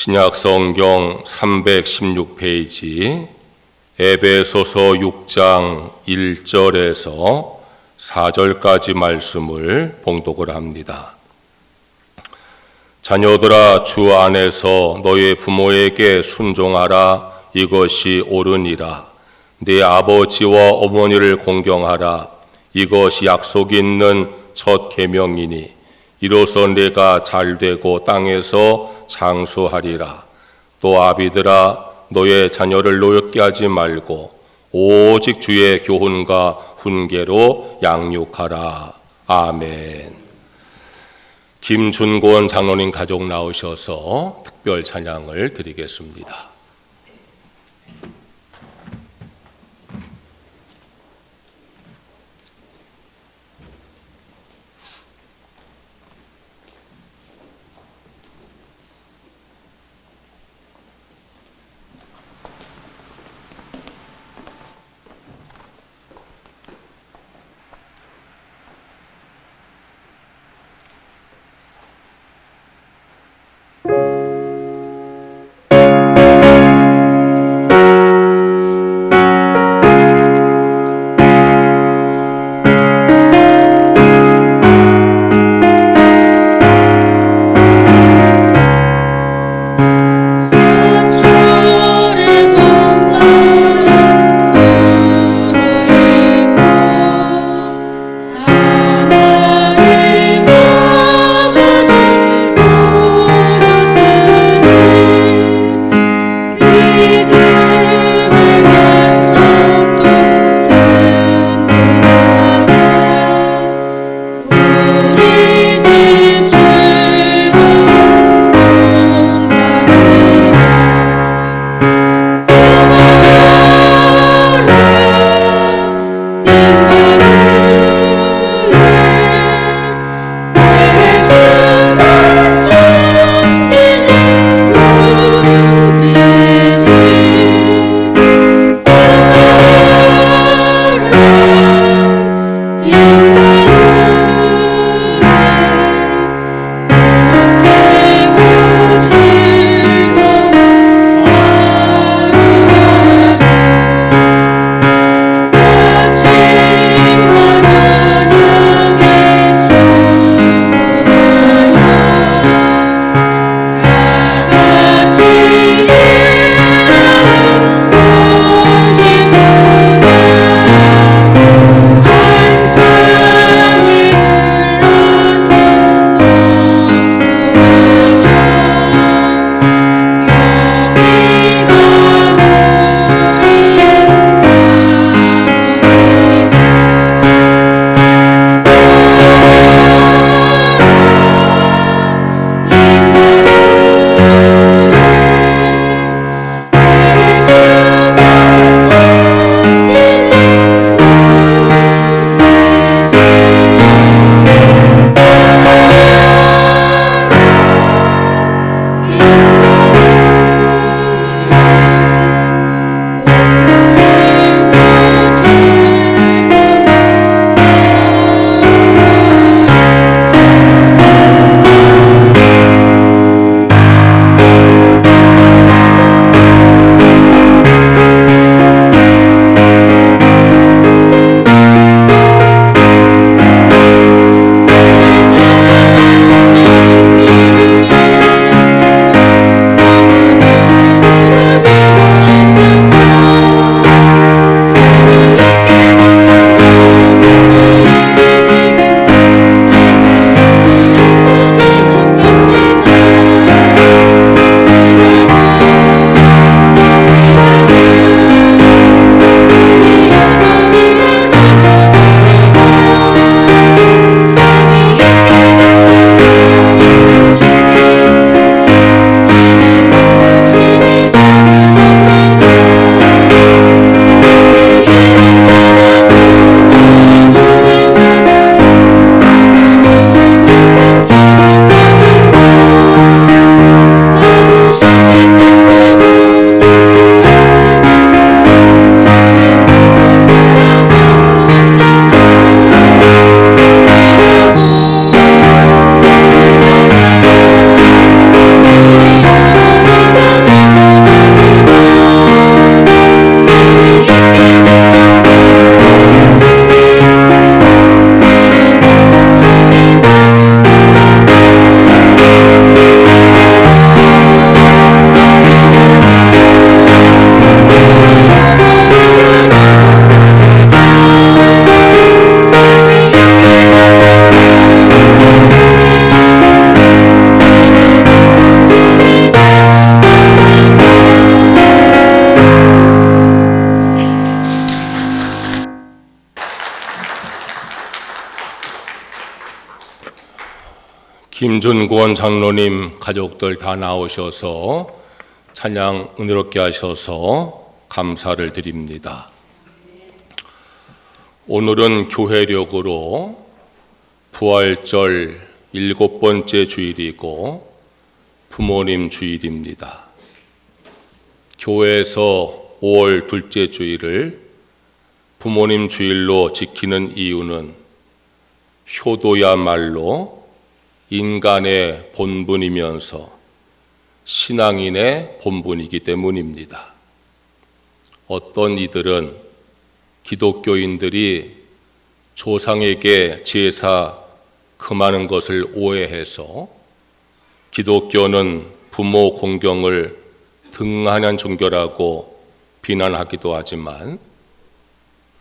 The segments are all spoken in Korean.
신약성경 316페이지 에베소서 6장 1절에서 4절까지 말씀을 봉독을 합니다. 자녀들아, 주 안에서 너의 부모에게 순종하라. 이것이 옳으니라. 네 아버지와 어머니를 공경하라. 이것이 약속 있는 첫 계명이니 이로써 네가 잘되고 땅에서 장수하리라. 또 아비들아, 너의 자녀를 노엽게 하지 말고 오직 주의 교훈과 훈계로 양육하라. 아멘. 김준권 장로님 가족 나오셔서 특별 찬양을 드리겠습니다. 김준권 장로님 가족들 다 나오셔서 찬양 은혜롭게 하셔서 감사를 드립니다. 오늘은 교회력으로 부활절 7번째 주일이고 부모님 주일입니다. 교회에서 5월 둘째 주일을 부모님 주일로 지키는 이유는 효도야말로 인간의 본분이면서 신앙인의 본분이기 때문입니다. 어떤 이들은 기독교인들이 조상에게 제사 금하는 것을 오해해서 기독교는 부모 공경을 등한한 종교라고 비난하기도 하지만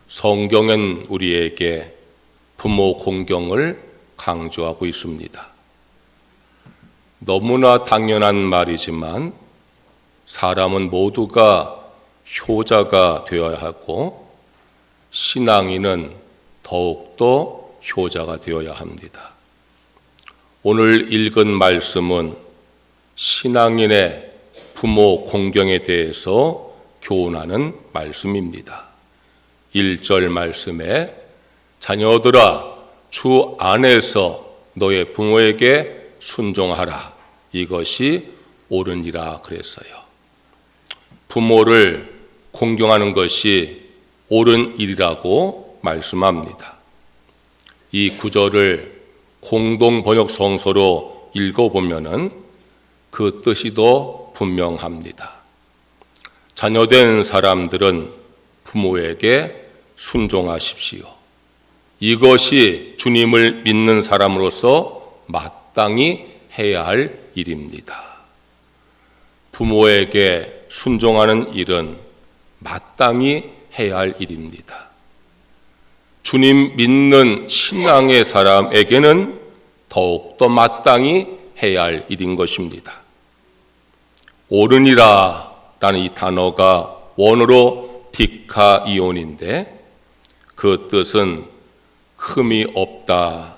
성경은 우리에게 부모 공경을 강조하고 있습니다. 너무나 당연한 말이지만 사람은 모두가 효자가 되어야 하고 신앙인은 더욱더 효자가 되어야 합니다. 오늘 읽은 말씀은 신앙인의 부모 공경에 대해서 교훈하는 말씀입니다. 1절 말씀에 자녀들아 주 안에서 너의 부모에게 순종하라. 이것이 옳으니라 그랬어요. 부모를 공경하는 것이 옳은 일이라고 말씀합니다. 이 구절을 공동 번역 성서로 읽어보면은 그 뜻이 더 분명합니다. 자녀된 사람들은 부모에게 순종하십시오. 이것이 주님을 믿는 사람으로서 마땅히 해야 할 일입니다. 부모에게 순종하는 일은 마땅히 해야 할 일입니다. 주님 믿는 신앙의 사람에게는 더욱더 마땅히 해야 할 일인 것입니다. 옳으니라 라는 이 단어가 원어로 디카이온인데 그 뜻은 흠이 없다,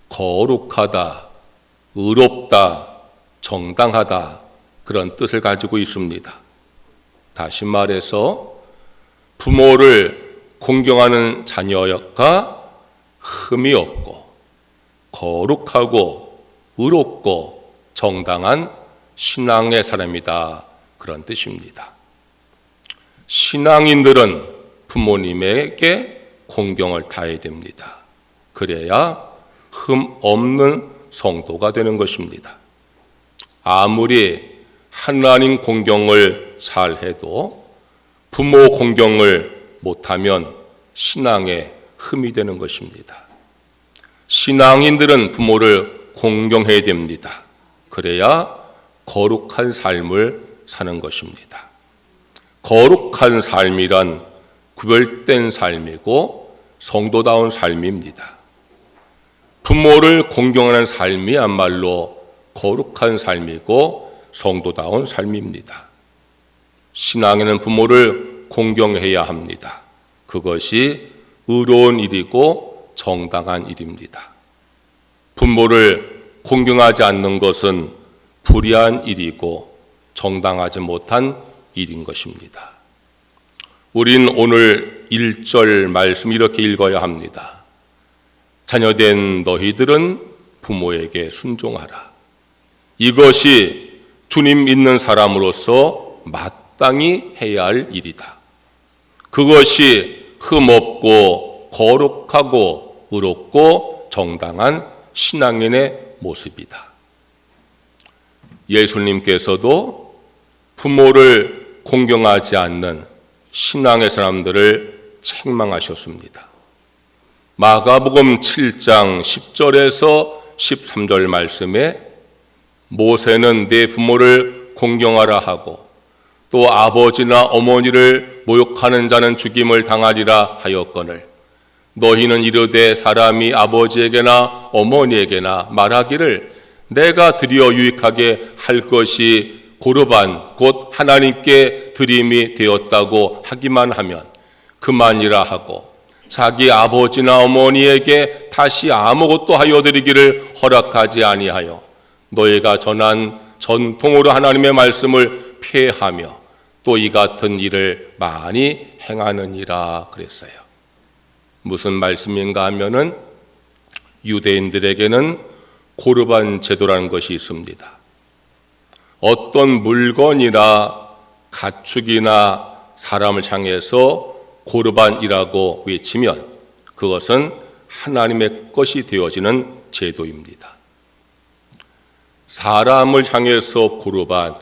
거룩하다, 의롭다, 정당하다 그런 뜻을 가지고 있습니다. 다시 말해서 부모를 공경하는 자녀가 흠이 없고 거룩하고 의롭고 정당한 신앙의 사람이다 그런 뜻입니다. 신앙인들은 부모님에게 공경을 다해야 됩니다. 그래야 흠 없는 성도가 되는 것입니다. 아무리 하나님 공경을 잘 해도 부모 공경을 못하면 신앙에 흠이 되는 것입니다. 신앙인들은 부모를 공경해야 됩니다. 그래야 거룩한 삶을 사는 것입니다. 거룩한 삶이란 구별된 삶이고 성도다운 삶입니다. 부모를 공경하는 삶이야말로 거룩한 삶이고 성도다운 삶입니다. 신앙에는 부모를 공경해야 합니다. 그것이 의로운 일이고 정당한 일입니다. 부모를 공경하지 않는 것은 불의한 일이고 정당하지 못한 일인 것입니다. 우린 오늘 1절 말씀 이렇게 읽어야 합니다. 자녀된 너희들은 부모에게 순종하라. 이것이 주님 믿는 사람으로서 마땅히 해야 할 일이다. 그것이 흠없고 거룩하고 의롭고 정당한 신앙인의 모습이다. 예수님께서도 부모를 공경하지 않는 신앙의 사람들을 책망하셨습니다. 마가복음 7장 10절에서 13절 말씀에 모세는 네 부모를 공경하라 하고 또 아버지나 어머니를 모욕하는 자는 죽임을 당하리라 하였거늘 너희는 이르되 사람이 아버지에게나 어머니에게나 말하기를 내가 드리어 유익하게 할 것이 고르반 곧 하나님께 드림이 되었다고 하기만 하면 그만이라 하고 자기 아버지나 어머니에게 다시 아무것도 하여 드리기를 허락하지 아니하여 너희가 전한 전통으로 하나님의 말씀을 폐하며 또 이 같은 일을 많이 행하느니라 그랬어요. 무슨 말씀인가 하면은 유대인들에게는 고르반 제도라는 것이 있습니다. 어떤 물건이나 가축이나 사람을 향해서 고르반이라고 외치면 그것은 하나님의 것이 되어지는 제도입니다. 사람을 향해서 고르반,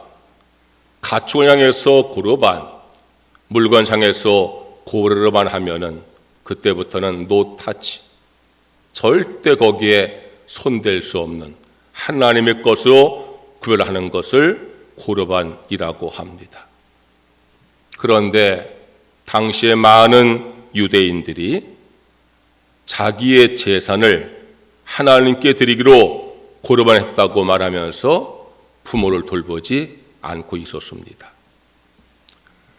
가축을 향해서 고르반, 물건 향해서 고르반 하면은 그때부터는 노타치, 절대 거기에 손댈 수 없는 하나님의 것으로 구별하는 것을 고르반이라고 합니다. 그런데 당시에 많은 유대인들이 자기의 재산을 하나님께 드리기로 고르반했다고 말하면서 부모를 돌보지 않고 있었습니다.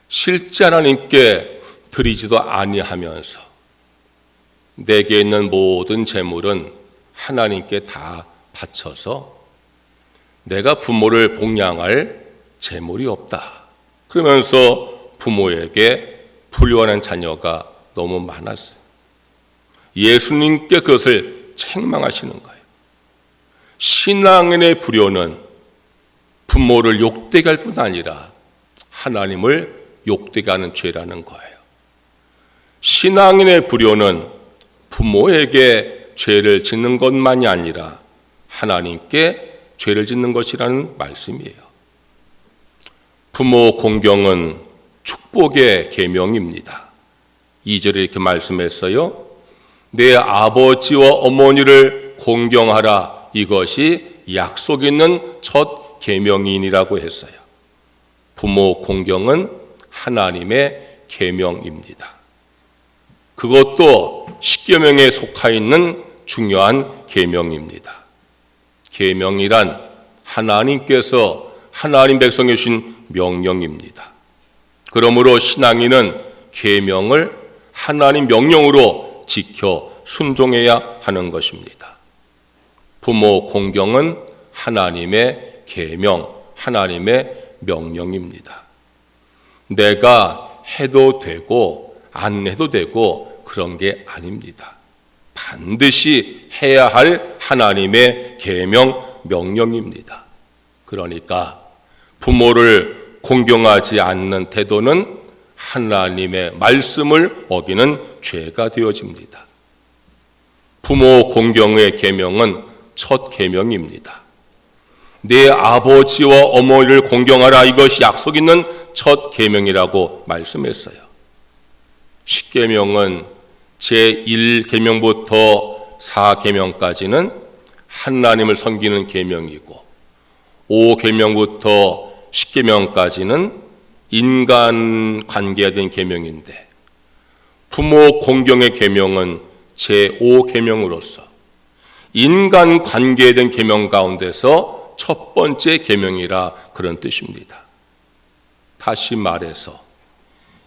실제 하나님께 드리지도 아니하면서 내게 있는 모든 재물은 하나님께 다 바쳐서 내가 부모를 복양할 재물이 없다. 그러면서 부모에게 불효하는 자녀가 너무 많았어요. 예수님께 그것을 책망하시는 거예요. 신앙인의 불효는 부모를 욕되게 할 뿐 아니라 하나님을 욕되게 하는 죄라는 거예요. 신앙인의 불효는 부모에게 죄를 짓는 것만이 아니라 하나님께 죄를 짓는 것이라는 말씀이에요. 부모 공경은 축복의 계명입니다. 2절에 이렇게 말씀했어요. 내 아버지와 어머니를 공경하라. 이것이 약속 있는 첫 계명이니라고 했어요. 부모 공경은 하나님의 계명입니다. 그것도 십계명에 속하 있는 중요한 계명입니다. 계명이란 하나님께서 하나님 백성에 주신 명령입니다. 그러므로 신앙인은 계명을 하나님 명령으로 지켜 순종해야 하는 것입니다. 부모 공경은 하나님의 계명, 하나님의 명령입니다. 내가 해도 되고 안 해도 되고 그런 게 아닙니다. 반드시 해야 할 하나님의 계명, 명령입니다. 그러니까 부모를 공경하지 않는 태도는 하나님의 말씀을 어기는 죄가 되어집니다. 부모 공경의 계명은 첫 계명입니다. 내 아버지와 어머니를 공경하라. 이것이 약속 있는 첫 계명이라고 말씀했어요. 십계명은 제1계명부터 4계명까지는 하나님을 섬기는 계명이고 5계명부터 10계명까지는 인간 관계에 대한 계명인데 부모 공경의 계명은 제5계명으로서 인간 관계에 대한 계명 가운데서 첫 번째 계명이라 그런 뜻입니다. 다시 말해서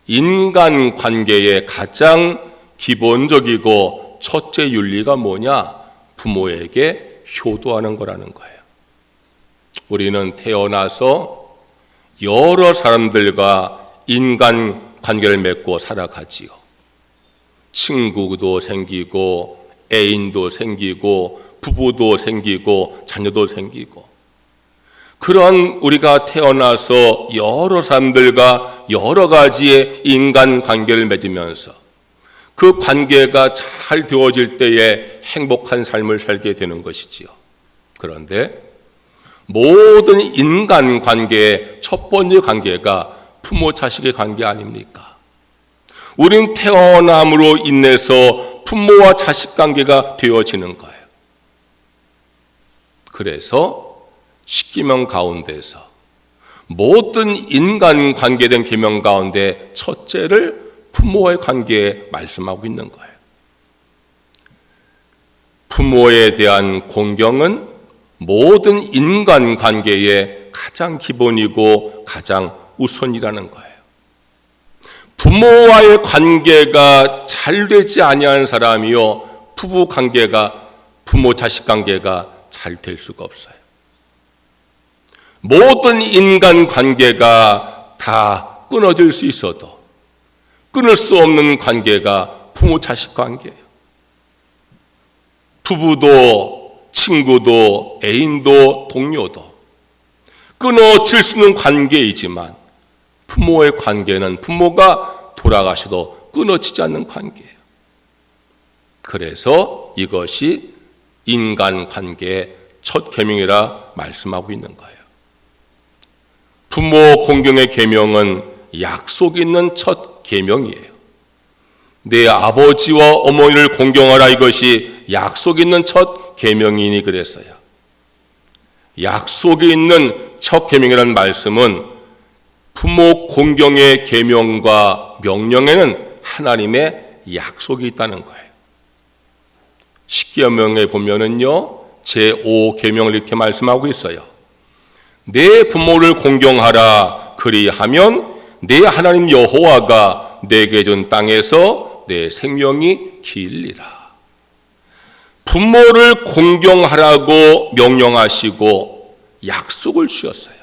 인간 관계의 가장 기본적이고 첫째 윤리가 뭐냐? 부모에게 효도하는 거라는 거예요. 우리는 태어나서 여러 사람들과 인간 관계를 맺고 살아가지요. 친구도 생기고 애인도 생기고 부부도 생기고 자녀도 생기고 그런 우리가 태어나서 여러 사람들과 여러 가지의 인간 관계를 맺으면서 그 관계가 잘 되어질 때에 행복한 삶을 살게 되는 것이지요. 그런데 모든 인간 관계의 첫 번째 관계가 부모 자식의 관계 아닙니까? 우린 태어남으로 인해서 부모와 자식 관계가 되어지는 거예요. 그래서 십계명 가운데서 모든 인간 관계된 계명 가운데 첫째를 부모의 관계에 말씀하고 있는 거예요. 부모에 대한 공경은 모든 인간 관계의 가장 기본이고 가장 우선이라는 거예요. 부모와의 관계가 잘 되지 아니하는 사람이요, 부부 관계가, 부모 자식 관계가 잘 될 수가 없어요. 모든 인간 관계가 다 끊어질 수 있어도 끊을 수 없는 관계가 부모 자식 관계예요. 부부도 친구도 애인도 동료도 끊어질 수 있는 관계이지만 부모의 관계는 부모가 돌아가셔도 끊어지지 않는 관계예요. 그래서 이것이 인간관계의 첫 계명이라 말씀하고 있는 거예요. 부모 공경의 계명은 약속 있는 첫 계명이에요. 내 아버지와 어머니를 공경하라, 이것이 약속 있는 첫 계명이니 그랬어요. 약속이 있는 첫 계명이라는 말씀은 부모 공경의 계명과 명령에는 하나님의 약속이 있다는 거예요. 십계명에 보면은요, 제5계명을 이렇게 말씀하고 있어요. 내 부모를 공경하라, 그리하면 내 하나님 여호와가 내게 준 땅에서 내 생명이 길리라. 부모를 공경하라고 명령하시고 약속을 주셨어요.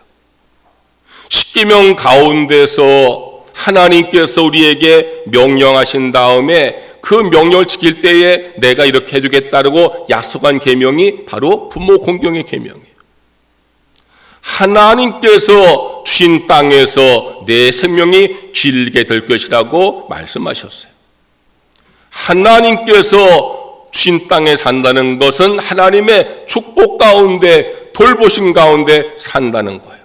십계명 가운데서 하나님께서 우리에게 명령하신 다음에 그 명령을 지킬 때에 내가 이렇게 해주겠다고 약속한 계명이 바로 부모 공경의 계명이에요. 하나님께서 주신 땅에서 내 생명이 길게 될 것이라고 말씀하셨어요. 하나님께서 주신 땅에 산다는 것은 하나님의 축복 가운데, 돌보심 가운데 산다는 거예요.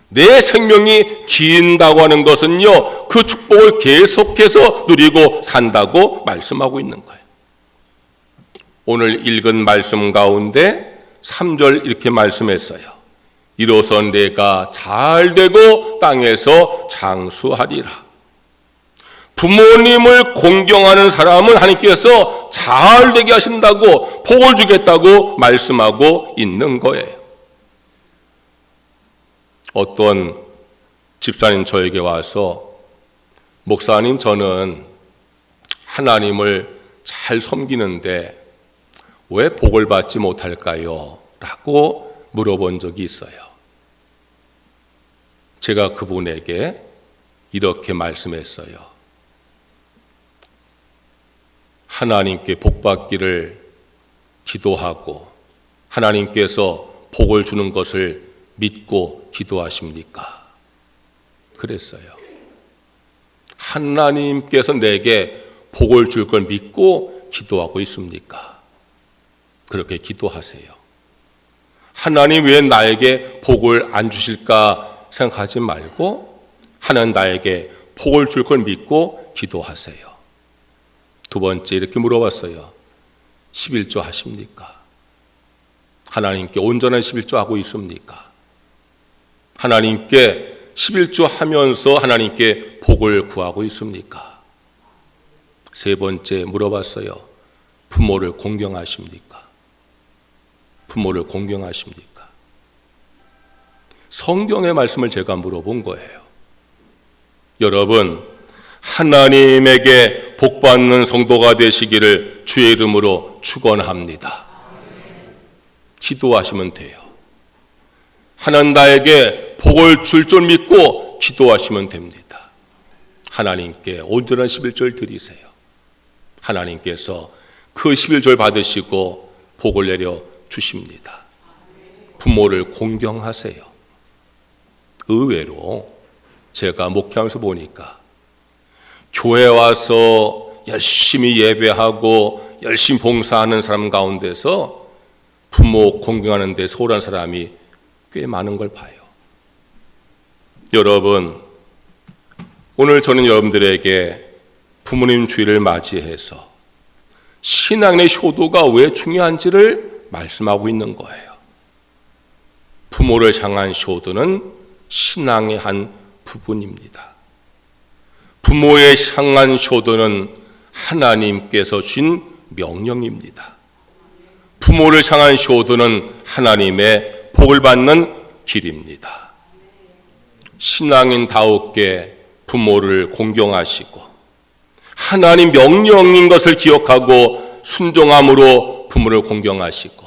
내 생명이 긴다고 하는 것은요, 그 축복을 계속해서 누리고 산다고 말씀하고 있는 거예요. 오늘 읽은 말씀 가운데 3절 이렇게 말씀했어요. 이로써 내가 잘되고 땅에서 장수하리라. 부모님을 공경하는 사람은 하나님께서 잘되게 하신다고, 복을 주겠다고 말씀하고 있는 거예요. 어떤 집사님 저에게 와서, 목사님, 저는 하나님을 잘 섬기는데 왜 복을 받지 못할까요? 라고 물어본 적이 있어요. 제가 그분에게 이렇게 말씀했어요. 하나님께 복 받기를 기도하고 하나님께서 복을 주는 것을 믿고 기도하십니까? 그랬어요. 하나님께서 내게 복을 줄 걸 믿고 기도하고 있습니까? 그렇게 기도하세요. 하나님 왜 나에게 복을 안 주실까 생각하지 말고 하나님 나에게 복을 줄 걸 믿고 기도하세요. 두 번째 이렇게 물어봤어요. 11조 하십니까? 하나님께 온전한 11조 하고 있습니까? 하나님께 11조 하면서 하나님께 복을 구하고 있습니까? 세 번째 물어봤어요. 부모를 공경하십니까? 부모를 공경하십니까? 성경의 말씀을 제가 물어본 거예요. 여러분, 하나님에게 복받는 성도가 되시기를 주의 이름으로 축원합니다. 기도하시면 돼요. 하나님 나에게 복을 줄 줄 믿고 기도하시면 됩니다. 하나님께 온전한 11조를 드리세요. 하나님께서 그 11조를 받으시고 복을 내려 주십니다. 부모를 공경하세요. 의외로 제가 목회하면서 보니까 교회 와서 열심히 예배하고 열심히 봉사하는 사람 가운데서 부모 공경하는 데 소홀한 사람이 꽤 많은 걸 봐요. 여러분, 오늘 저는 여러분들에게 부모님 주일을 맞이해서 신앙의 효도가 왜 중요한지를 말씀하고 있는 거예요. 부모를 향한 효도는 신앙의 한 부분입니다. 부모에 향한 효도는 하나님께서 주신 명령입니다. 부모를 향한 효도는 하나님의 복을 받는 길입니다. 신앙인다우게 부모를 공경하시고 하나님 명령인 것을 기억하고 순종함으로 부모를 공경하시고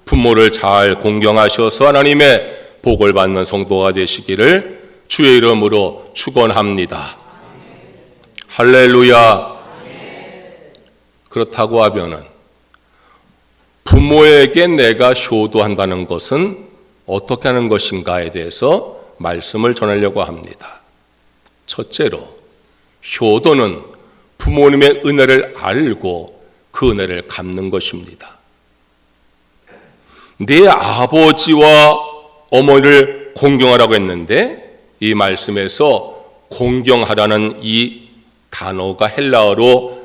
부모를 잘 공경하셔서 하나님의 복을 받는 성도가 되시기를 주의 이름으로 축원합니다. 할렐루야. 그렇다고 하면은 부모에게 내가 효도한다는 것은 어떻게 하는 것인가에 대해서 말씀을 전하려고 합니다. 첫째로, 효도는 부모님의 은혜를 알고 그 은혜를 갚는 것입니다. 네 아버지와 어머니를 공경하라고 했는데 이 말씀에서 공경하라는 이 단어가 헬라어로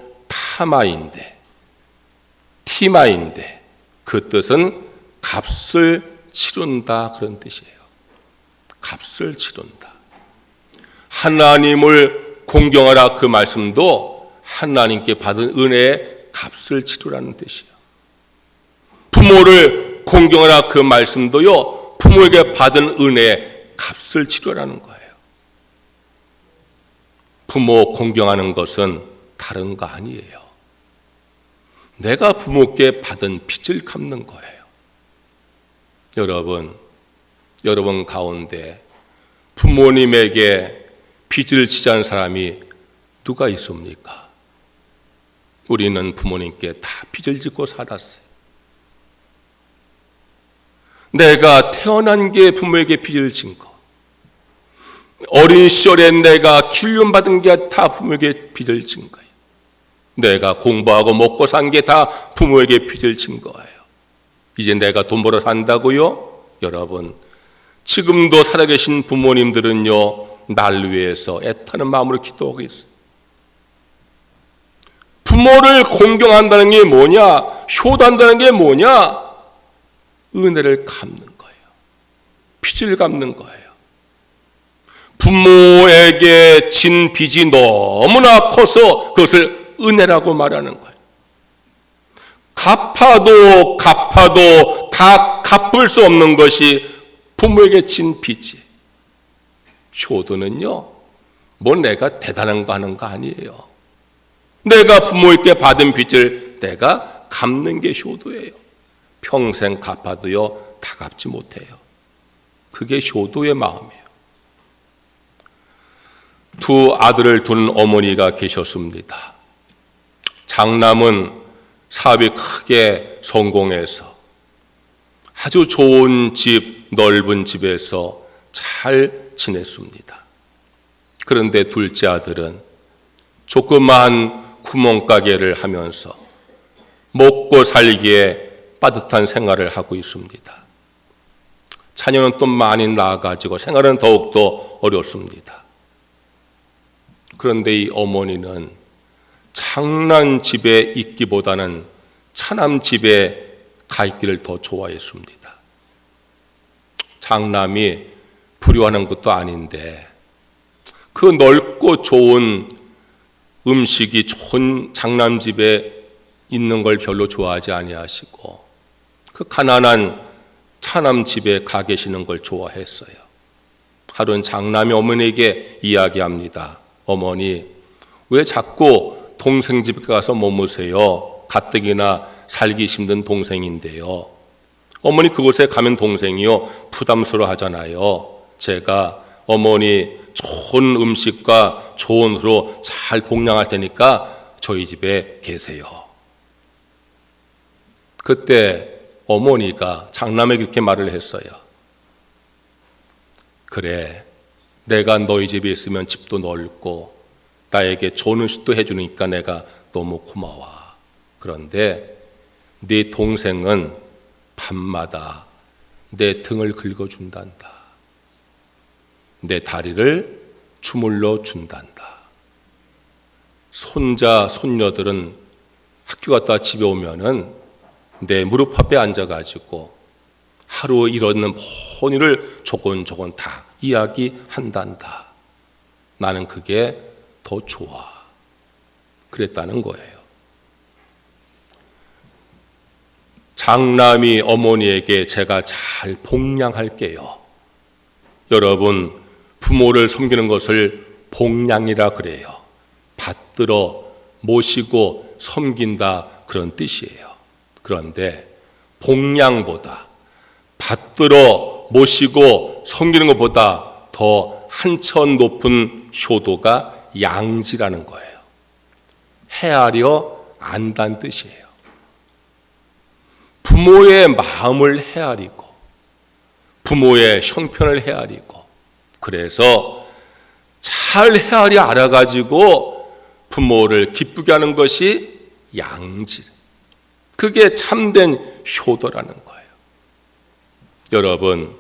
티마인데 그 뜻은 값을 치른다 그런 뜻이에요. 값을 치른다. 하나님을 공경하라 그 말씀도 하나님께 받은 은혜의 값을 치르라는 뜻이에요. 부모를 공경하라 그 말씀도요, 부모에게 받은 은혜의 값을 치르라는 거예요. 부모 공경하는 것은 다른 거 아니에요. 내가 부모께 받은 빚을 갚는 거예요. 여러분 가운데 부모님에게 빚을 지지 않은 사람이 누가 있습니까? 우리는 부모님께 다 빚을 짓고 살았어요. 내가 태어난 게 부모에게 빚을 진 거, 어린 시절에 내가 길륜받은 게 다 부모에게 빚을 진 거예요. 내가 공부하고 먹고 산 게 다 부모에게 빚을 진 거예요. 이제 내가 돈 벌어 산다고요? 여러분, 지금도 살아계신 부모님들은요, 날 위해서 애타는 마음으로 기도하고 있어요. 부모를 공경한다는 게 뭐냐? 효도한다는 게 뭐냐? 은혜를 갚는 거예요. 빚을 갚는 거예요. 부모에게 진 빚이 너무나 커서 그것을 은혜라고 말하는 거예요. 갚아도 다 갚을 수 없는 것이 부모에게 진 빚이에요. 효도는요, 뭐 내가 대단한 거 하는 거 아니에요. 내가 부모에게 받은 빚을 내가 갚는 게 효도예요. 평생 갚아도요, 다 갚지 못해요. 그게 효도의 마음이에요. 두 아들을 둔 어머니가 계셨습니다. 장남은 사업이 크게 성공해서 아주 좋은 집, 넓은 집에서 잘 지냈습니다. 그런데 둘째 아들은 조그만 구멍가게를 하면서 먹고 살기에 빠듯한 생활을 하고 있습니다. 자녀는 또 많이 낳아가지고 생활은 더욱더 어렵습니다. 그런데 이 어머니는 장남집에 있기보다는 차남집에 가 있기를 더 좋아했습니다. 장남이 불효하는 것도 아닌데 그 넓고 좋은 음식이 좋은 장남집에 있는 걸 별로 좋아하지 아니하시고 그 가난한 차남집에 가 계시는 걸 좋아했어요. 하루는 장남이 어머니에게 이야기합니다. 어머니, 왜 자꾸 동생 집에 가서 머무세요? 가뜩이나 살기 힘든 동생인데요. 어머니, 그곳에 가면 동생이요 부담스러워 하잖아요. 제가 어머니 좋은 음식과 좋은 후로 잘 복양할 테니까 저희 집에 계세요. 그때 어머니가 장남에게 그렇게 말을 했어요. 그래, 내가 너희 집에 있으면 집도 넓고 나에게 좋은 음식도 해주니까 내가 너무 고마워. 그런데 네 동생은 밤마다 내 등을 긁어준단다. 내 다리를 주물러 준단다. 손자, 손녀들은 학교 갔다 집에 오면은 내 무릎 앞에 앉아가지고 하루 일어는 모든 일을 조곤조곤 다 이야기한단다. 나는 그게 더 좋아. 그랬다는 거예요. 장남이 어머니에게 제가 잘 복양할게요. 여러분, 부모를 섬기는 것을 복량이라 그래요. 받들어 모시고 섬긴다 그런 뜻이에요. 그런데 복량보다 받들어 모시고 섬기는 것보다 더 한천 높은 효도가 양지라는 거예요. 헤아려 안다는 뜻이에요. 부모의 마음을 헤아리고 부모의 형편을 헤아리고 그래서 잘 헤아려 알아가지고 부모를 기쁘게 하는 것이 양지. 그게 참된 효도라는 거예요. 여러분,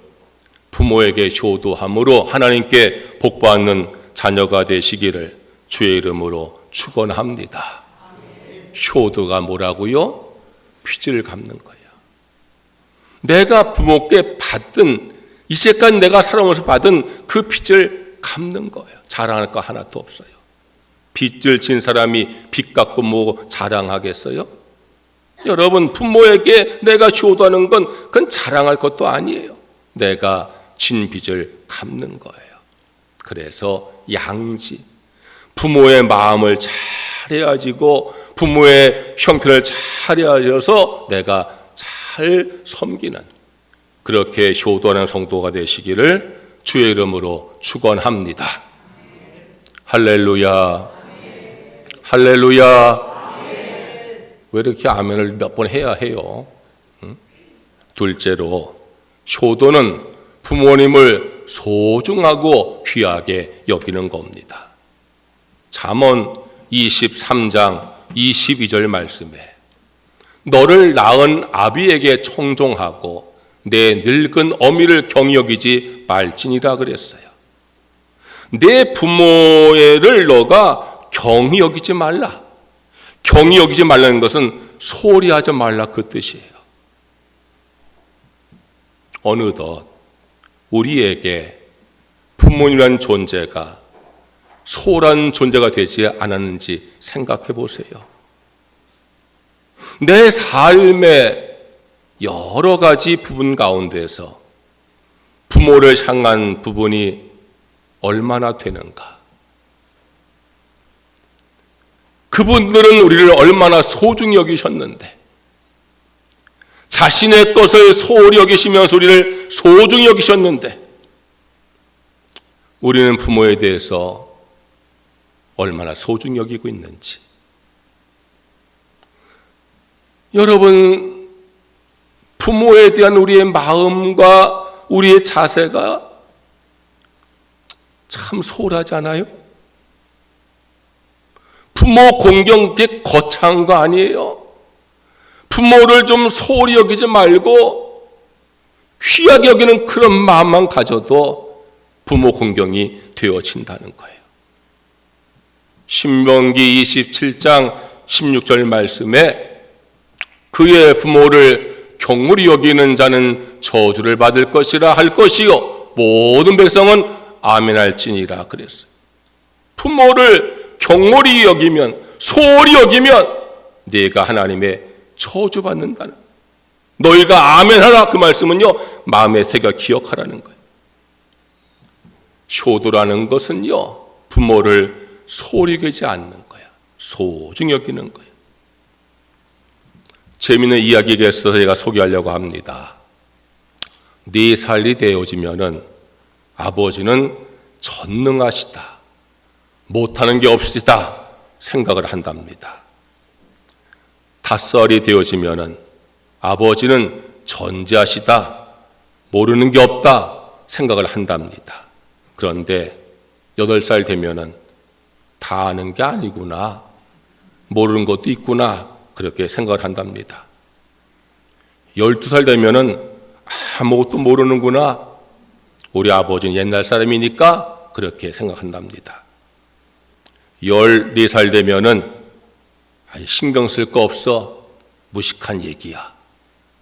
부모에게 효도함으로 하나님께 복받는 자녀가 되시기를 주의 이름으로 축원합니다. 효도가 뭐라고요? 빚을 갚는 거예요. 내가 부모께 받은, 이제까지 내가 살아오면서 받은 그 빚을 갚는 거예요. 자랑할 거 하나도 없어요. 빚을 진 사람이 빚 갚고 뭐 자랑하겠어요? 여러분, 부모에게 내가 효도하는 건 그건 자랑할 것도 아니에요. 내가 진 빚을 갚는 거예요. 그래서 양지, 부모의 마음을 잘 헤아지고 부모의 형편을 잘 헤아려서 내가 잘 섬기는 그렇게 효도하는 성도가 되시기를 주의 이름으로 축원합니다. 할렐루야, 할렐루야. 왜 이렇게 아멘을 몇 번 해야 해요? 둘째로, 효도는 부모님을 소중하고 귀하게 여기는 겁니다. 잠언 23장 22절 말씀에 너를 낳은 아비에게 청종하고 내 늙은 어미를 경히 여기지 말지니라 그랬어요. 내 부모를 너가 경히 여기지 말라. 경히 여기지 말라는 것은 소홀히 하지 말라 그 뜻이에요. 어느덧 우리에게 부모님이라는 존재가 소홀한 존재가 되지 않았는지 생각해 보세요. 내 삶의 여러 가지 부분 가운데서 부모를 향한 부분이 얼마나 되는가? 그분들은 우리를 얼마나 소중히 여기셨는데 자신의 것을 소홀히 여기시면서 우리를 소중히 여기셨는데 우리는 부모에 대해서 얼마나 소중히 여기고 있는지. 여러분, 부모에 대한 우리의 마음과 우리의 자세가 참 소홀하지 않아요? 부모 공경 그게 거창한 거 아니에요? 부모를 좀 소홀히 여기지 말고 귀하게 여기는 그런 마음만 가져도 부모 공경이 되어진다는 거예요. 신명기 27장 16절 말씀에 그의 부모를 경물히 여기는 자는 저주를 받을 것이라 할 것이요 모든 백성은 아멘할지니라 그랬어요. 부모를 경물히 여기면 소홀히 여기면 네가 하나님의 저주받는다는, 너희가 아멘하라 그 말씀은요 마음에 새겨 기억하라는 거예요. 효도라는 것은요 부모를 소홀히 여기지 않는 거야. 소중히 여기는 거예요. 재미있는 이야기가 있어서 제가 소개하려고 합니다. 4살이 되어지면은 아버지는 전능하시다, 못하는 게 없으시다 생각을 한답니다. 5살이 되어지면은 아버지는 전지하시다, 모르는 게 없다 생각을 한답니다. 그런데 8살 되면은 다 아는 게 아니구나, 모르는 것도 있구나 그렇게 생각을 한답니다. 12살 되면은 아무것도 모르는구나, 우리 아버지는 옛날 사람이니까 그렇게 생각한답니다. 14살 되면은 신경 쓸 거 없어, 무식한 얘기야,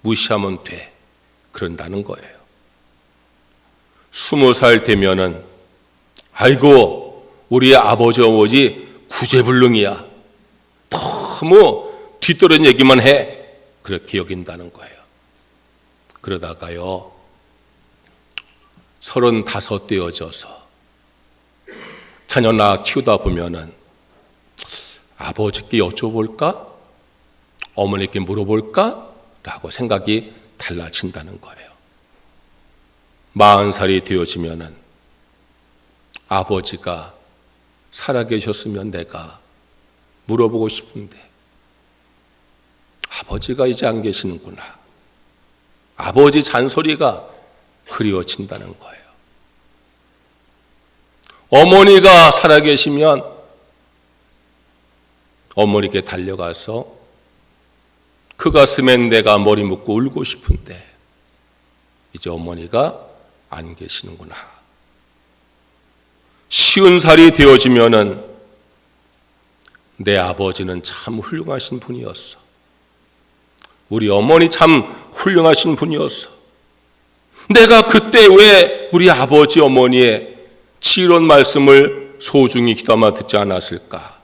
무시하면 돼 그런다는 거예요. 20살 되면은 아이고 우리 아버지 어머니 구제불능이야, 너무 뒤떨어진 얘기만 해 그렇게 여긴다는 거예요. 그러다가요 35 되어져서 자녀나 키우다 보면은 아버지께 여쭤볼까? 어머니께 물어볼까? 라고 생각이 달라진다는 거예요. 40살이 되어지면은 아버지가 살아계셨으면 내가 물어보고 싶은데 아버지가 이제 안 계시는구나. 아버지 잔소리가 그리워진다는 거예요. 어머니가 살아계시면 어머니께 달려가서 그 가슴에 내가 머리 묶고 울고 싶은데 이제 어머니가 안 계시는구나. 50살이 되어지면은 내 아버지는 참 훌륭하신 분이었어. 우리 어머니 참 훌륭하신 분이었어. 내가 그때 왜 우리 아버지 어머니의 지혜로운 말씀을 소중히 귀담아 듣지 않았을까?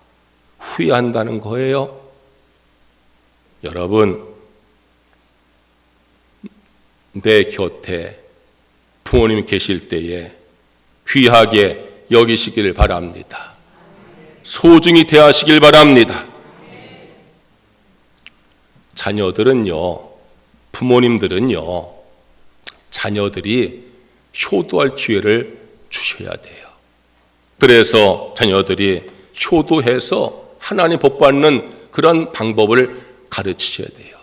후회한다는 거예요. 여러분, 내 곁에 부모님 계실 때에 귀하게 여기시기를 바랍니다. 소중히 대하시길 바랍니다. 자녀들은요, 부모님들은요, 자녀들이 효도할 기회를 주셔야 돼요. 그래서 자녀들이 효도해서 하나님 복 받는 그런 방법을 가르치셔야 돼요.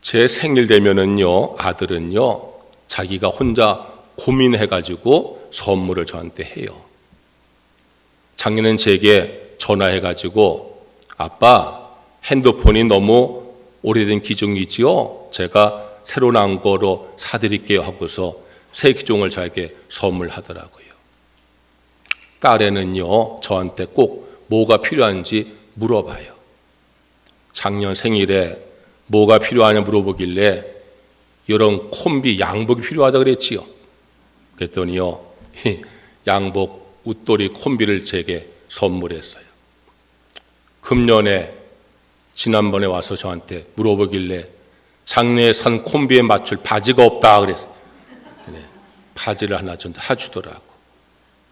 제 생일 되면은요, 아들은요, 자기가 혼자 고민해가지고 선물을 저한테 해요. 작년엔 제게 전화해가지고 아빠 핸드폰이 너무 오래된 기종이지요? 제가 새로 나온 거로 사드릴게요 하고서 새 기종을 저에게 선물하더라고요. 딸애는요, 저한테 꼭 뭐가 필요한지 물어봐요. 작년 생일에 뭐가 필요하냐 물어보길래 이런 콤비 양복이 필요하다 그랬지요. 그랬더니요, 양복 웃돌이 콤비를 제게 선물했어요. 금년에 지난번에 와서 저한테 물어보길래 작년에 산 콤비에 맞출 바지가 없다 그랬어요. 바지를 하나 좀 해주더라고.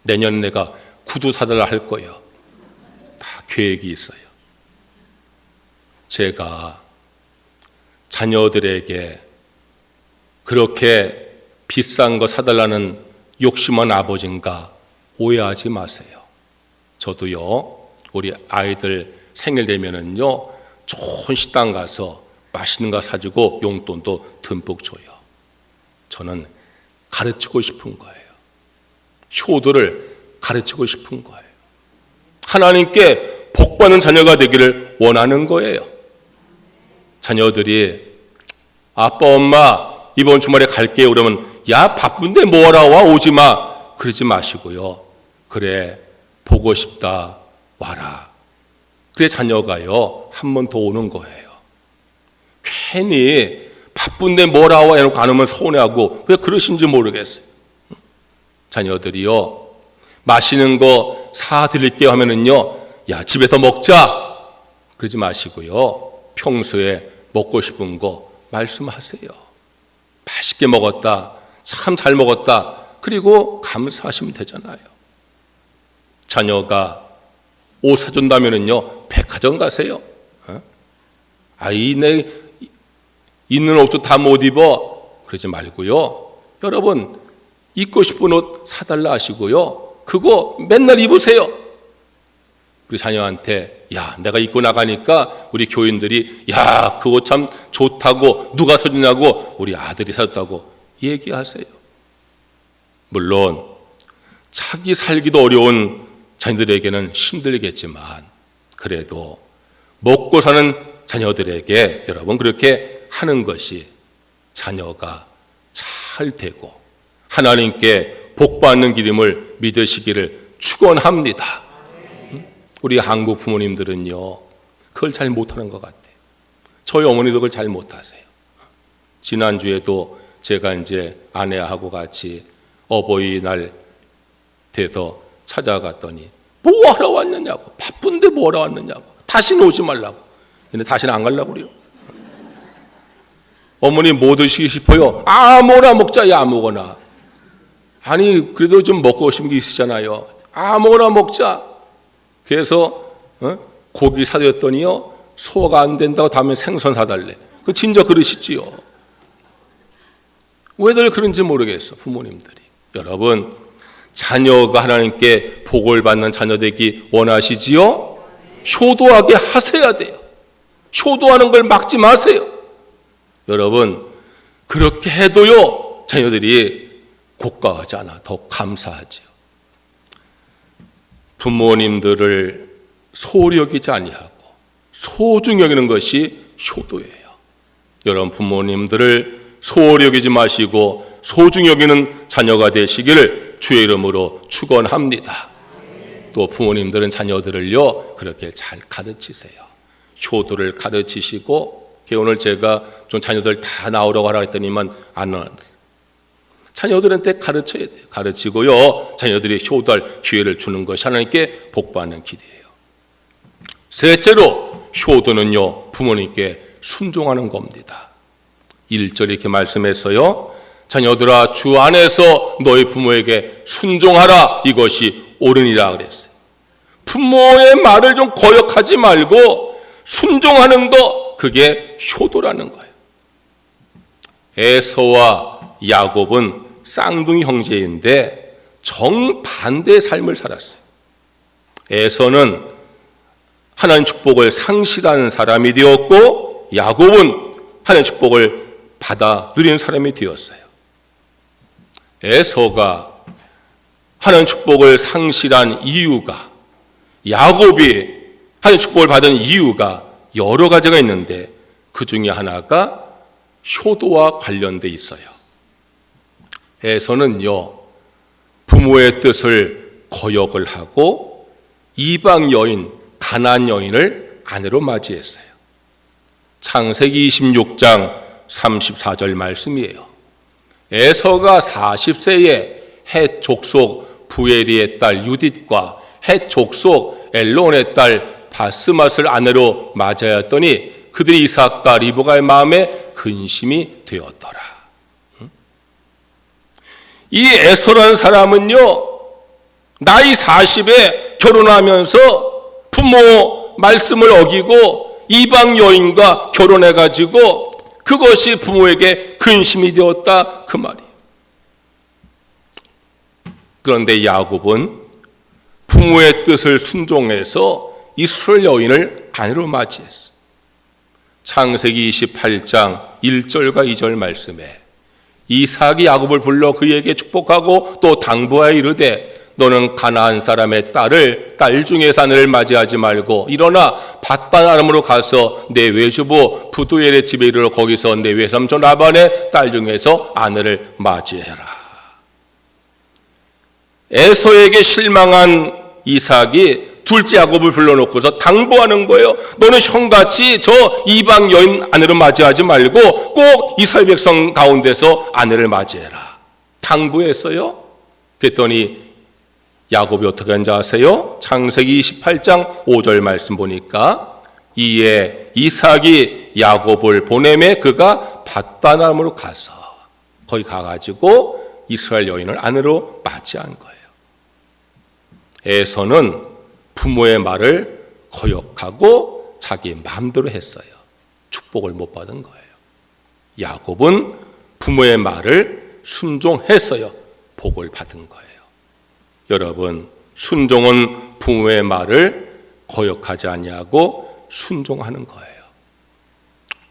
내년에 내가 구두 사달라 할 거예요. 다 계획이 있어요. 제가 자녀들에게 그렇게 비싼 거 사달라는 욕심한 아버지인가 오해하지 마세요. 저도요, 우리 아이들 생일 되면은요, 좋은 식당 가서 맛있는 거 사주고 용돈도 듬뿍 줘요. 저는 가르치고 싶은 거예요. 효도를 가르치고 싶은 거예요. 하나님께 복받는 자녀가 되기를 원하는 거예요. 자녀들이 아빠 엄마 이번 주말에 갈게요 그러면 야 바쁜데 뭐하러 와 오지 마 그러지 마시고요. 그래 보고 싶다 와라. 그래 자녀가요 한 번 더 오는 거예요. 괜히 바쁜데 뭐라 와 해놓고 안 오면 서운해하고 왜 그러신지 모르겠어요. 자녀들이요 맛있는 거 사드릴게요 하면은요 야 집에서 먹자 그러지 마시고요. 평소에 먹고 싶은 거 말씀하세요. 맛있게 먹었다 참 잘 먹었다 그리고 감사하시면 되잖아요. 자녀가 옷 사준다면은요 백화점 가세요. 내 있는 옷도 다 못 입어 그러지 말고요. 여러분 입고 싶은 옷 사달라 하시고요. 그거 맨날 입으세요. 우리 자녀한테 야 내가 입고 나가니까 우리 교인들이 야 그거 참 좋다고 누가 사주냐고 우리 아들이 사줬다고 얘기하세요. 물론 자기 살기도 어려운 자녀들에게는 힘들겠지만 그래도 먹고 사는 자녀들에게 여러분 그렇게 하는 것이 자녀가 잘 되고 하나님께 복받는 길임을 믿으시기를 축원합니다. 우리 한국 부모님들은요 그걸 잘 못하는 것 같아요. 저희 어머니도 그걸 잘 못하세요. 지난주에도 제가 이제 아내하고 같이 어버이날 돼서 찾아갔더니 뭐하러 왔느냐고 바쁜데 뭐하러 왔느냐고 다시는 오지 말라고 근데 다시는 안 가려고 그래요. 어머니 뭐 드시고 싶어요? 아무거나 먹자 야 아무거나. 아니 그래도 좀 먹고 싶은 게 있으잖아요. 아무거나 먹자. 그래서 고기 사줬더니요 소화가 안 된다고 다음에 생선 사달래. 그 진짜 그러시지요. 왜들 그런지 모르겠어 부모님들이. 여러분 자녀가 하나님께 복을 받는 자녀 되기 원하시지요? 효도하게 하셔야 돼요. 효도하는 걸 막지 마세요. 여러분 그렇게 해도요 자녀들이 고가하지 않아 더 감사하지요. 부모님들을 소홀히 여기지 아니하고 소중히 여기는 것이 효도예요. 여러분 부모님들을 소홀히 여기지 마시고 소중히 여기는 자녀가 되시기를 주의 이름으로 축원합니다. 또 부모님들은 자녀들을요 그렇게 잘 가르치세요. 효도를 가르치시고 오늘 제가 좀 자녀들 다 나오라고 하라 했더니만 안 나와요. 자녀들한테 가르쳐야 돼요. 가르치고요 자녀들이 효도할 기회를 주는 것이 하나님께 복받는 길이에요. 셋째로 효도는요 부모님께 순종하는 겁니다. 1절 이렇게 말씀했어요. 자녀들아 주 안에서 너희 부모에게 순종하라 이것이 옳으니라 그랬어요. 부모의 말을 좀 거역하지 말고 순종하는 거 그게 효도라는 거예요. 에서와 야곱은 쌍둥이 형제인데 정반대의 삶을 살았어요. 에서는 하나님 축복을 상실하는 사람이 되었고 야곱은 하나님 축복을 받아 누리는 사람이 되었어요. 에서가 하나님 축복을 상실한 이유가 야곱이 하나님 축복을 받은 이유가 여러 가지가 있는데 그 중에 하나가 효도와 관련돼 있어요. 에서는요 부모의 뜻을 거역을 하고 이방 여인 가나안 여인을 아내로 맞이했어요. 창세기 26장 34절 말씀이에요. 에서가 40세에 헷 족속 부에리의 딸 유딧과 헷 족속 엘론의 딸 바스맛을 아내로 맞이하였더니 그들이 이삭과 리브가의 마음에 근심이 되었더라. 이 에서라는 사람은요 나이 40에 결혼하면서 부모 말씀을 어기고 이방 여인과 결혼해가지고 그것이 부모에게 근심이 되었다 그 말이에요. 그런데 야곱은 부모의 뜻을 순종해서 이스라엘 여인을 아내로 맞이했어요. 창세기 28장 1절과 2절 말씀에 이삭이 야곱을 불러 그에게 축복하고 또 당부하여 이르되 너는 가나안 사람의 딸을 딸 중에서 아내를 맞이하지 말고 일어나 밧단 아람으로 가서 내 외주부 부두엘의 집에 이르러 거기서 내 외삼촌 라반의 딸 중에서 아내를 맞이해라. 에서에게 실망한 이삭이 둘째 야곱을 불러놓고서 당부하는 거예요. 너는 형같이 저 이방 여인 아내를 맞이하지 말고 꼭 이스라엘 백성 가운데서 아내를 맞이해라. 당부했어요. 그랬더니 야곱이 어떻게 한지 아세요? 창세기 28장 5절 말씀 보니까 이에 이삭이 야곱을 보내매 그가 밧단아람으로 가서 거기 가가지고 이스라엘 여인을 아내로 맞이한 거예요. 에서는 부모의 말을 거역하고 자기 마음대로 했어요. 축복을 못 받은 거예요. 야곱은 부모의 말을 순종했어요. 복을 받은 거예요. 여러분, 순종은 부모의 말을 거역하지 아니하고 순종하는 거예요.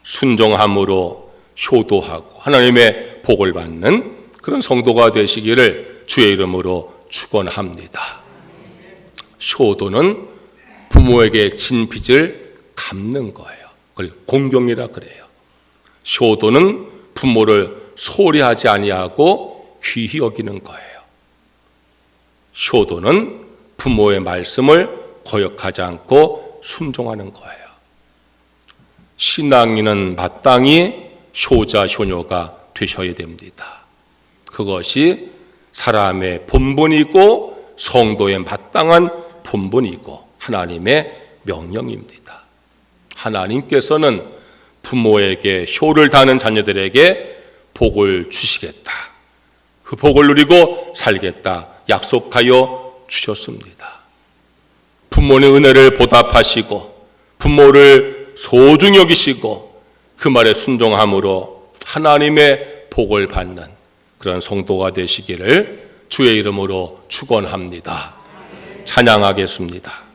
순종함으로 효도하고 하나님의 복을 받는 그런 성도가 되시기를 주의 이름으로 축원합니다. 효도는 부모에게 진 빚을 갚는 거예요. 그걸 공경이라 그래요. 효도는 부모를 소홀히 하지 아니하고 귀히 여기는 거예요. 효도는 부모의 말씀을 거역하지 않고 순종하는 거예요. 신앙인은 마땅히 효자 효녀가 되셔야 됩니다. 그것이 사람의 본분이고 성도의 마땅한 본분이고 하나님의 명령입니다. 하나님께서는 부모에게 효를 다하는 자녀들에게 복을 주시겠다. 그 복을 누리고 살겠다 약속하여 주셨습니다. 부모의 은혜를 보답하시고 부모를 소중히 여기시고 그 말에 순종함으로 하나님의 복을 받는 그런 성도가 되시기를 주의 이름으로 축원합니다. 찬양하겠습니다.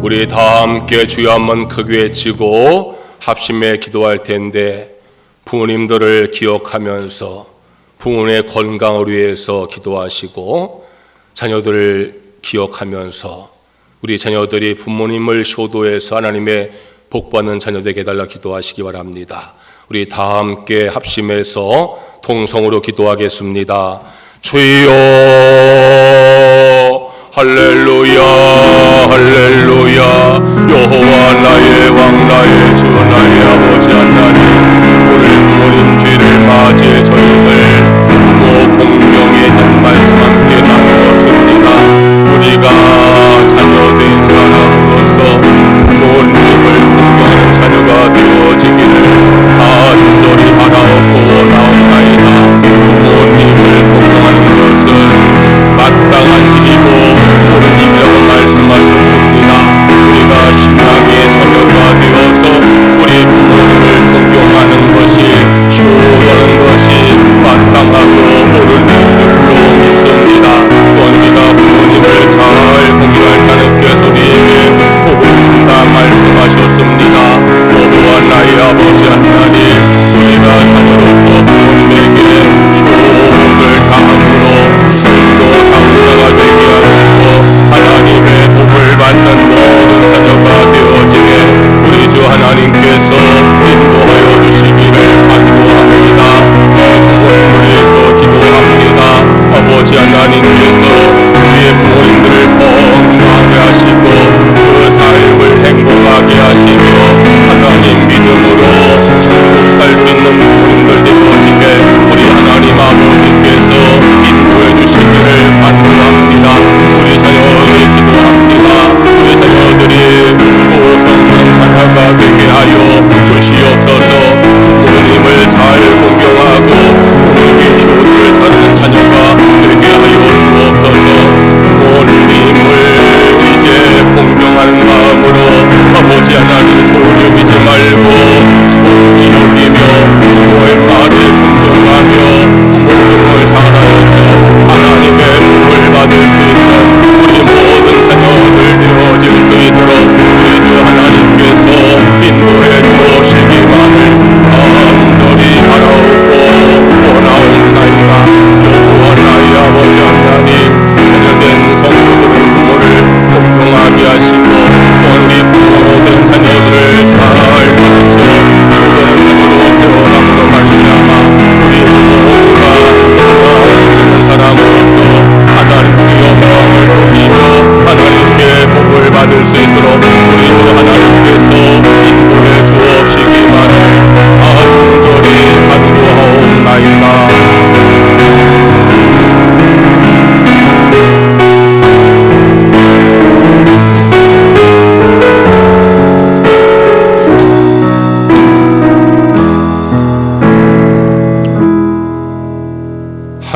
우리 다 함께 주여 한번 크게 외치고 합심해 기도할 텐데, 부모님들을 기억하면서 부모의 건강을 위해서 기도하시고 자녀들을 기억하면서 우리 자녀들이 부모님을 효도해서 하나님의 복받는 자녀 되게 해달라 기도하시기 바랍니다. 우리 다 함께 합심해서 통성으로 기도하겠습니다. 주여 할렐루야 할렐루야. 여호와 나의 왕 나의 주 나의 아버지 하나님, 오늘 부모님 주일을 맞이해 저희들 부모 공경에 대한 말씀 함께 나누었습니다. 우리가 자녀된 사람으로서 부모님을 공경하는 자녀가 되어지기를 간절히 바라옵고 나옵나이다. 부모님을 공경하는 것은 마땅한 일이고 옳은 일이라고 말씀하셨습니다. 우리가 신앙의 자녀가 되어서 우리 부모님을 공경하는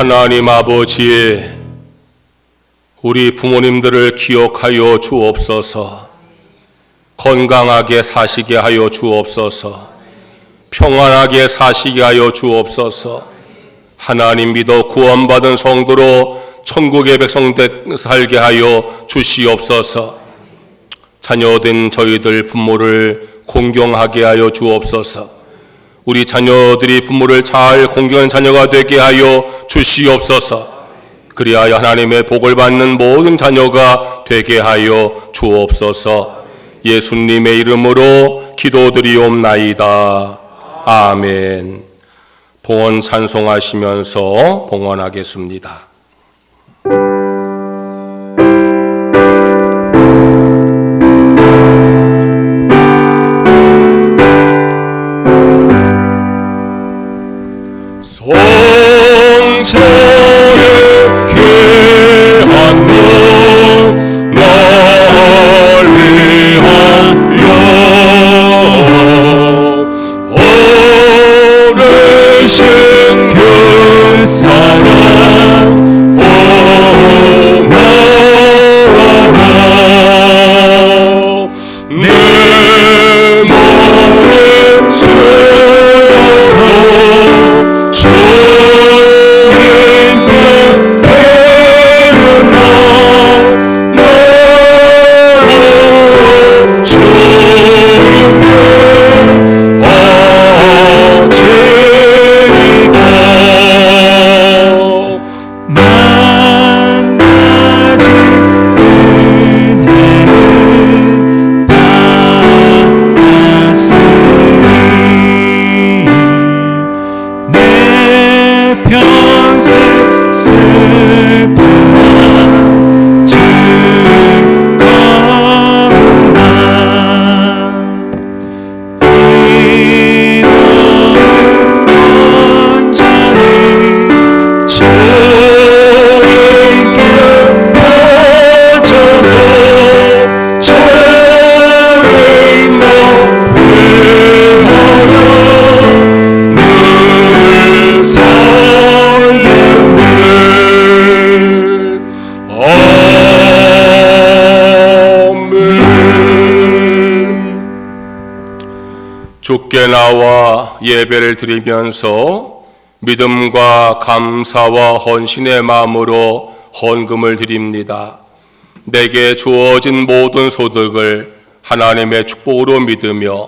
하나님 아버지, 우리 부모님들을 기억하여 주옵소서. 건강하게 사시게 하여 주옵소서. 평안하게 사시게 하여 주옵소서. 하나님 믿어 구원받은 성도로 천국의 백성 살게 하여 주시옵소서. 자녀된 저희들 부모를 공경하게 하여 주옵소서. 우리 자녀들이 부모를 잘 공경하는 자녀가 되게 하여 주시옵소서. 그리하여 하나님의 복을 받는 모든 자녀가 되게 하여 주옵소서. 예수님의 이름으로 기도드리옵나이다. 아멘. 봉헌 찬송하시면서 봉헌하겠습니다. 성체의 귀한 놈 널리 하여 어르신 그 사랑 고마워라. 내 몸을 쓰여서 주님께 배우나 너로 주님께 어지고 만 가지 은혜를 받았으니 내 평생 슬프나 즐거우나 이 몸을 온전히 주님께 바쳐서 주님 위하여 늘 살겠네. 아멘. 주께 나와 예배를 드리면서 믿음과 감사와 헌신의 마음으로 헌금을 드립니다. 내게 주어진 모든 소득을 하나님의 축복으로 믿으며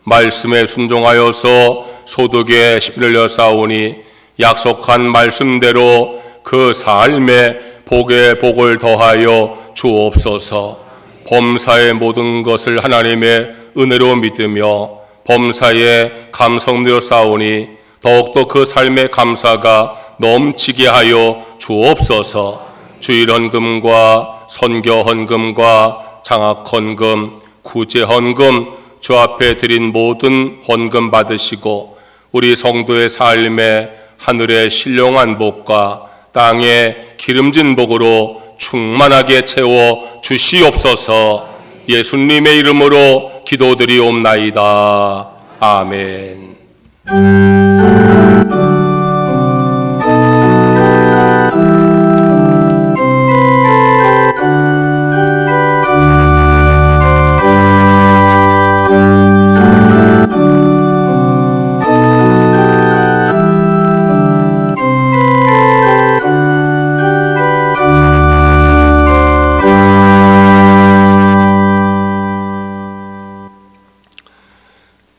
말씀에 순종하여서 소득에 10을 흘려 싸우니 약속한 말씀대로 그 삶에 복에 복을 더하여 주옵소서. 범사의 모든 것을 하나님의 은혜로 믿으며 범사에 감성되어 싸우니 더욱더 그 삶의 감사가 넘치게 하여 주옵소서. 주일헌금과 선교헌금과 장학헌금, 구제헌금 주 앞에 드린 모든 헌금 받으시고 우리 성도의 삶에 하늘의 신령한 복과 땅의 기름진 복으로 충만하게 채워 주시옵소서. 예수님의 이름으로 기도드리옵나이다. 아멘.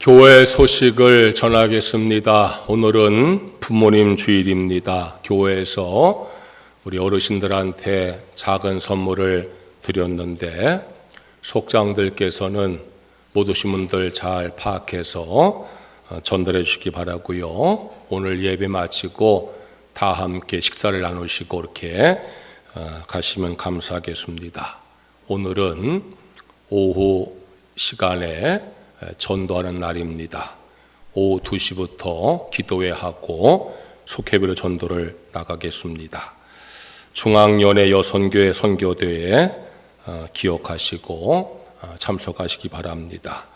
교회 소식을 전하겠습니다. 오늘은 부모님 주일입니다. 교회에서 우리 어르신들한테 작은 선물을 드렸는데 속장들께서는 못 오신 분들 잘 파악해서 전달해 주시기 바라고요. 오늘 예배 마치고 다 함께 식사를 나누시고 이렇게 가시면 감사하겠습니다. 오늘은 오후 시간에 전도하는 날입니다. 오후 2시부터 기도회하고 속회비로 전도를 나가겠습니다. 중앙연회 여선교회 선교대회에 기억하시고 참석하시기 바랍니다.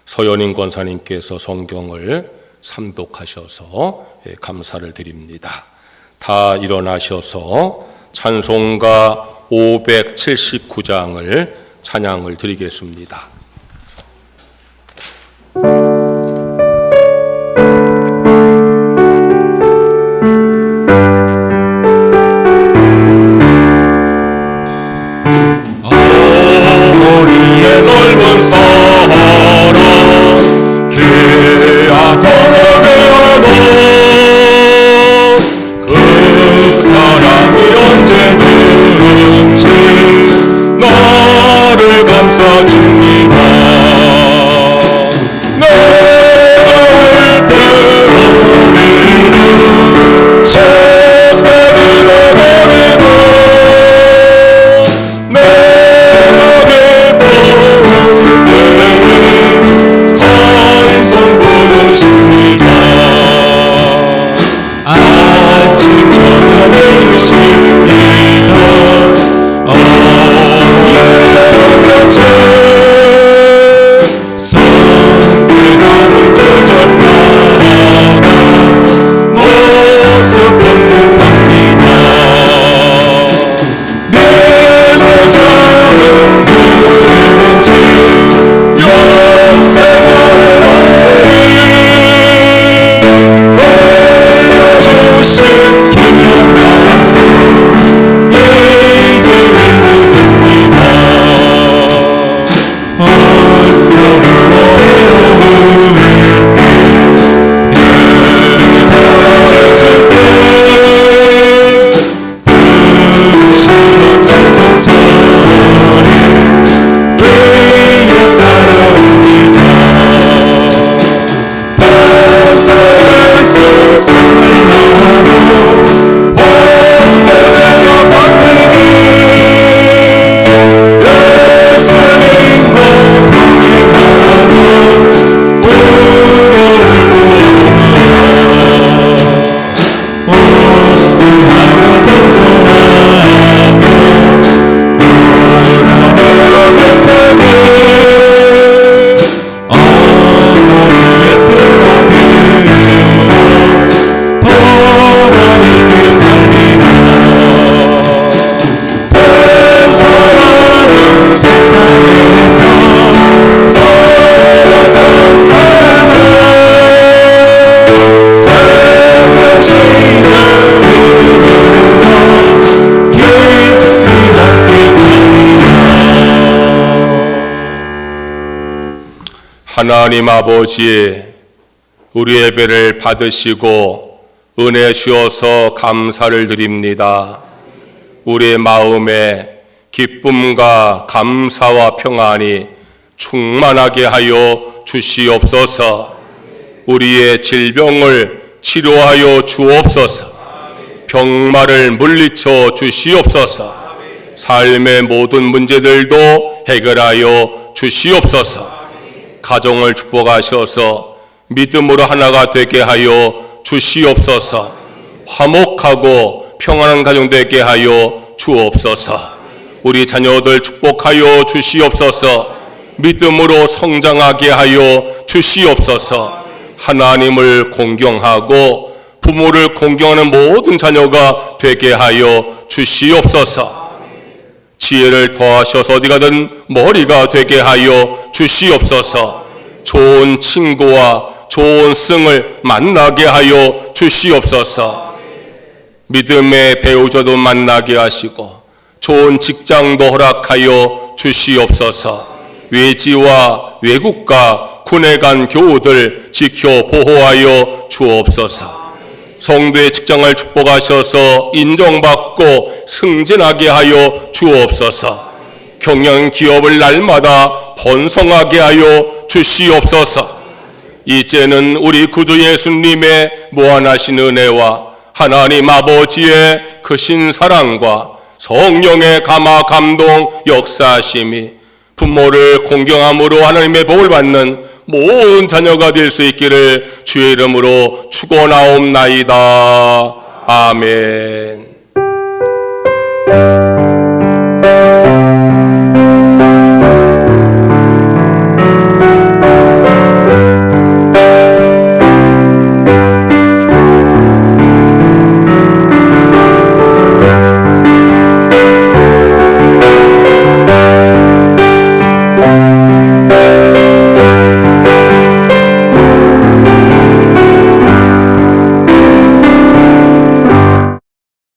서연인 권사님께서 성경을 삼독하셔서 감사를 드립니다. 다 일어나셔서 찬송가 579장을 찬양을 드리겠습니다. 우리의 넓은 사랑 계약하게 하고 그 사랑이 언제든지 나를 감싸줍니다. 내가 때로는 새벽이나 밤이나 내게 보았을 때는 찬송 부르십니다. 아침 저녁에 이십니다. 성령체 성대나는 그절마다 모습 본듯합니다. 내 모자는 누구든지 영생하는 하늘이 올려주신 기념 말씀 이제 이루됩니다. 하나님 아버지, 우리 예배를 받으시고 은혜 주셔서 감사를 드립니다. 우리의 마음에 기쁨과 감사와 평안이 충만하게 하여 주시옵소서. 우리의 질병을 치료하여 주옵소서. 병마를 물리쳐 주시옵소서. 삶의 모든 문제들도 해결하여 주시옵소서. 가정을 축복하셔서 믿음으로 하나가 되게 하여 주시옵소서. 화목하고 평안한 가정 되게 하여 주옵소서. 우리 자녀들 축복하여 주시옵소서. 믿음으로 성장하게 하여 주시옵소서. 하나님을 공경하고 부모를 공경하는 모든 자녀가 되게 하여 주시옵소서. 지혜를 더하셔서 어디 가든 머리가 되게 하여 주시옵소서. 좋은 친구와 좋은 승을 만나게 하여 주시옵소서. 믿음의 배우자도 만나게 하시고 좋은 직장도 허락하여 주시옵소서. 외지와 외국과 군에 간 교우들 지켜 보호하여 주옵소서. 성도의 직장을 축복하셔서 인정받고 승진하게 하여 주옵소서. 경영 기업을 날마다 번성하게 하여 주시옵소서. 이제는 우리 구주 예수님의 무한하신 은혜와 하나님 아버지의 크신 사랑과 성령의 감화 감동 역사하심이 부모를 공경함으로 하나님의 복을 받는 모든 자녀가 될 수 있기를 주의 이름으로 축원하옵나이다. 아멘.